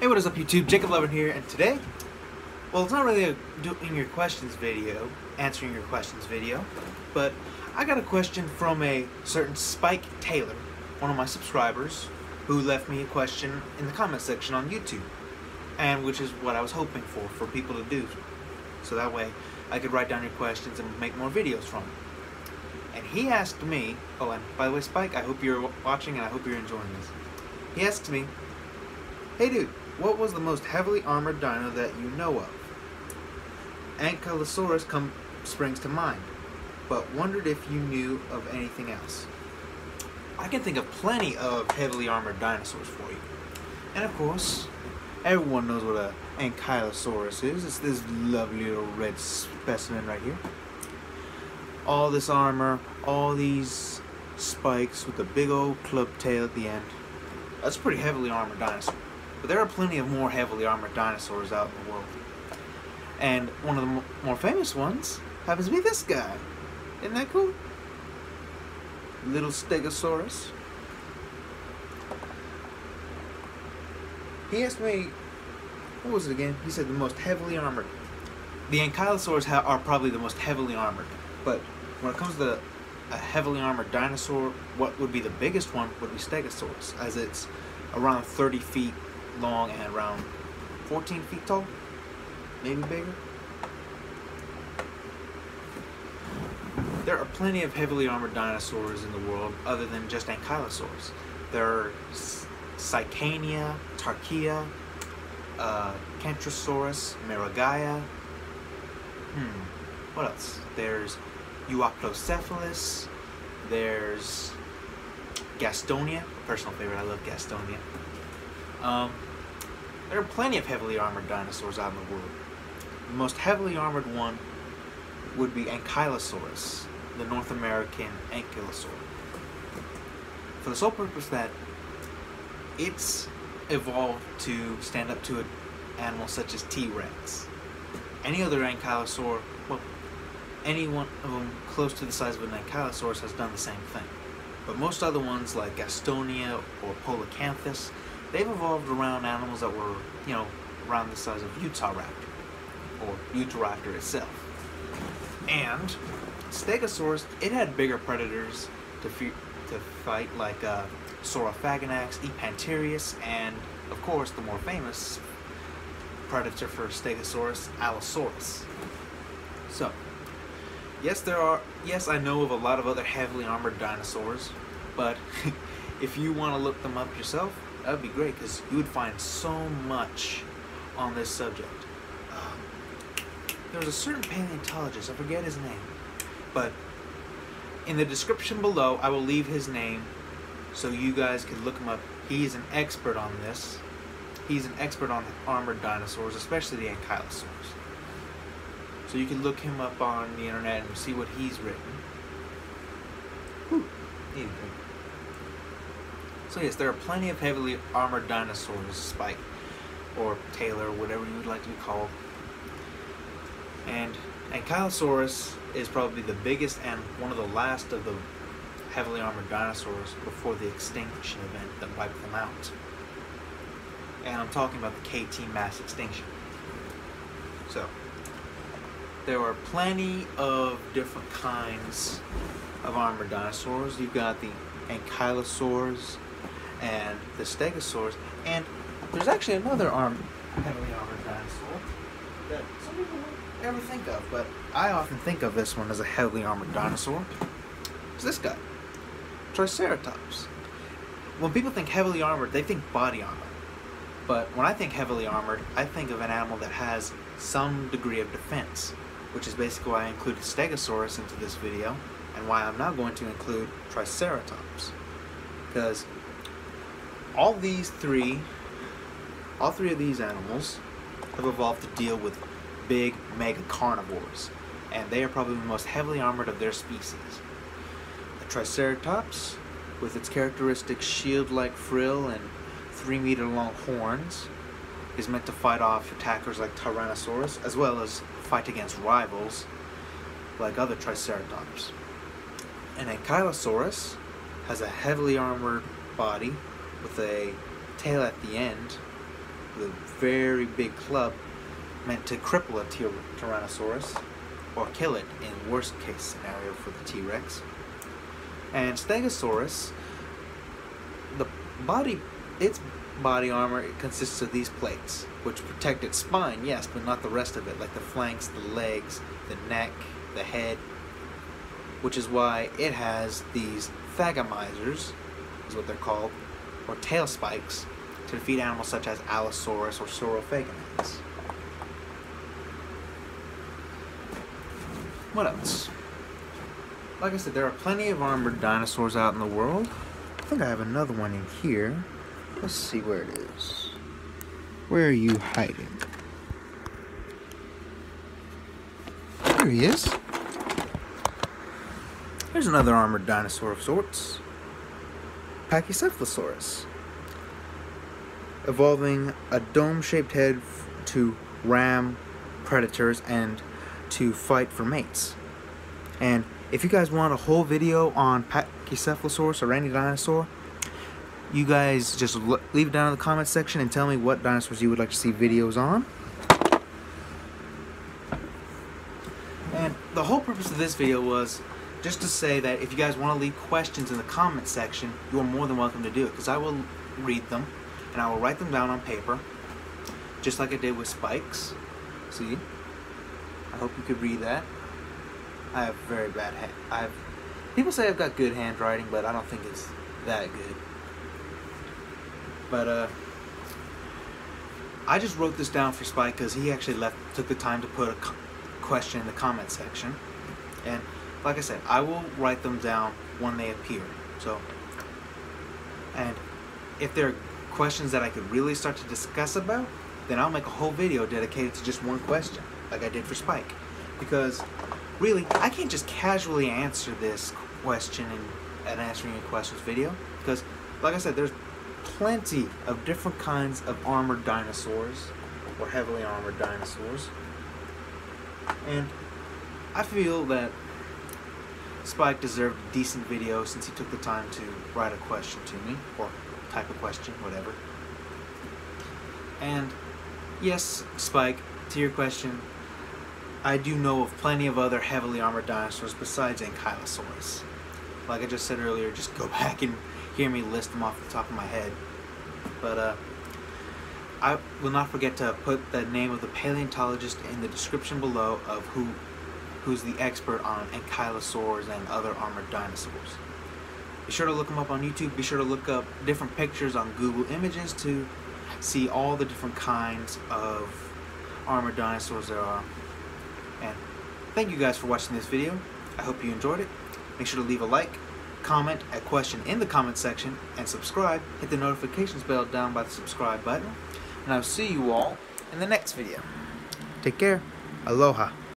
Hey, what is up YouTube? Jacob11 here, and today, well, it's not really a answering your questions video, but I got a question from a certain Spike Taylor, one of my subscribers, who left me a question in the comment section on YouTube, and which is what I was hoping for people to do, so that way I could write down your questions and make more videos from them. And he asked me, oh, and by the way, Spike, I hope you're watching and I hope you're enjoying this. He asked me, hey dude, what was the most heavily armored dino that you know of? Ankylosaurus springs to mind, but wondered if you knew of anything else. I can think of plenty of heavily armored dinosaurs for you. And of course, everyone knows what an Ankylosaurus is. It's this lovely little red specimen right here. All this armor, all these spikes with a big old club tail at the end. That's a pretty heavily armored dinosaur. But there are plenty of more heavily armored dinosaurs out in the world. And one of the more famous ones happens to be this guy. Isn't that cool? Little Stegosaurus. He asked me, what was it again? He said the most heavily armored. The Ankylosaurs are probably the most heavily armored. But when it comes to a heavily armored dinosaur, what would be the biggest one would be Stegosaurus, as it's around 30 feet long and around 14 feet tall, maybe bigger. There are plenty of heavily armored dinosaurs in the world other than just Ankylosaurs. There are Sicania, Tarkia, Kentrosaurus, Miragaia. What else? There's Euoplocephalus. There's Gastonia, personal favorite. I love Gastonia. There are plenty of heavily armored dinosaurs out in the world. The most heavily armored one would be Ankylosaurus, the North American ankylosaur. For the sole purpose that it's evolved to stand up to an animal such as T-Rex. Any other ankylosaur, well, any one of them close to the size of an ankylosaurus has done the same thing. But most other ones like Gastonia or Polacanthus, they've evolved around animals that were, around the size of Utahraptor, or Utahraptor itself. And Stegosaurus, it had bigger predators to fight, like Saurophaganax, Epanterius, and of course the more famous predator for Stegosaurus, Allosaurus. So, yes, I know of a lot of other heavily armored dinosaurs, but if you want to look them up yourself, that would be great, because you would find so much on this subject. There was a certain paleontologist, I forget his name, but in the description below I will leave his name so you guys can look him up. He's an expert on this. He's an expert on armored dinosaurs, especially the Ankylosaurs. So you can look him up on the internet and see what he's written. So yes, there are plenty of heavily armored dinosaurs, Spike, or Taylor, whatever you would like to be called. And Ankylosaurus is probably the biggest and one of the last of the heavily armored dinosaurs before the extinction event that wiped them out. And I'm talking about the KT mass extinction. So, there are plenty of different kinds of armored dinosaurs. You've got the Ankylosaurs and the Stegosaurs, and there's actually another heavily armored dinosaur that some people won't ever think of, but I often think of this one as a heavily armored dinosaur. It's this guy, Triceratops. When people think heavily armored, they think body armor. But when I think heavily armored, I think of an animal that has some degree of defense, which is basically why I included Stegosaurus into this video, and why I'm now going to include Triceratops. Because all three of these animals have evolved to deal with big mega carnivores, and they are probably the most heavily armored of their species. The Triceratops, with its characteristic shield-like frill and 3-meter long horns, is meant to fight off attackers like Tyrannosaurus, as well as fight against rivals like other Triceratops. An Ankylosaurus has a heavily armored body with a tail at the end with a very big club meant to cripple a Tyrannosaurus or kill it in worst case scenario for the T-Rex. And Stegosaurus, its body armor consists of these plates, which protect its spine, yes, but not the rest of it, like the flanks, the legs, the neck, the head, which is why it has these thagomizers, is what they're called, or tail spikes, to defeat animals such as Allosaurus or Saurophagonids. What else? Like I said, there are plenty of armored dinosaurs out in the world. I think I have another one in here. Let's see where it is. Where are you hiding? There he is. Here's another armored dinosaur of sorts. Pachycephalosaurus. Evolving a dome-shaped head to ram predators and to fight for mates. And if you guys want a whole video on Pachycephalosaurus or any dinosaur, you guys just leave it down in the comment section and tell me what dinosaurs you would like to see videos on. And the whole purpose of this video was just to say that if you guys want to leave questions in the comment section, you are more than welcome to do it, because I will read them and I will write them down on paper, just like I did with Spike's. See? I hope you could read that. I have very bad people say I've got good handwriting, but I don't think it's that good. But I just wrote this down for Spike because he actually took the time to put a question in the comment section. And like I said, I will write them down when they appear. So, and if there are questions that I could really start to discuss about, then I'll make a whole video dedicated to just one question, like I did for Spike. Because really, I can't just casually answer this question in an answering your questions video, because like I said, there's plenty of different kinds of armored dinosaurs or heavily armored dinosaurs, and I feel that Spike deserved a decent video since he took the time to write a question to me, or type a question, whatever. And yes, Spike, to your question, I do know of plenty of other heavily armored dinosaurs besides Ankylosaurus. Like I just said earlier, just go back and hear me list them off the top of my head. But I will not forget to put the name of the paleontologist in the description below of who's the expert on ankylosaurs and other armored dinosaurs. Be sure to look them up on YouTube. Be sure to look up different pictures on Google Images to see all the different kinds of armored dinosaurs there are. And thank you guys for watching this video. I hope you enjoyed it. Make sure to leave a like, comment a question in the comment section, and subscribe. Hit the notifications bell down by the subscribe button. And I'll see you all in the next video. Take care. Aloha.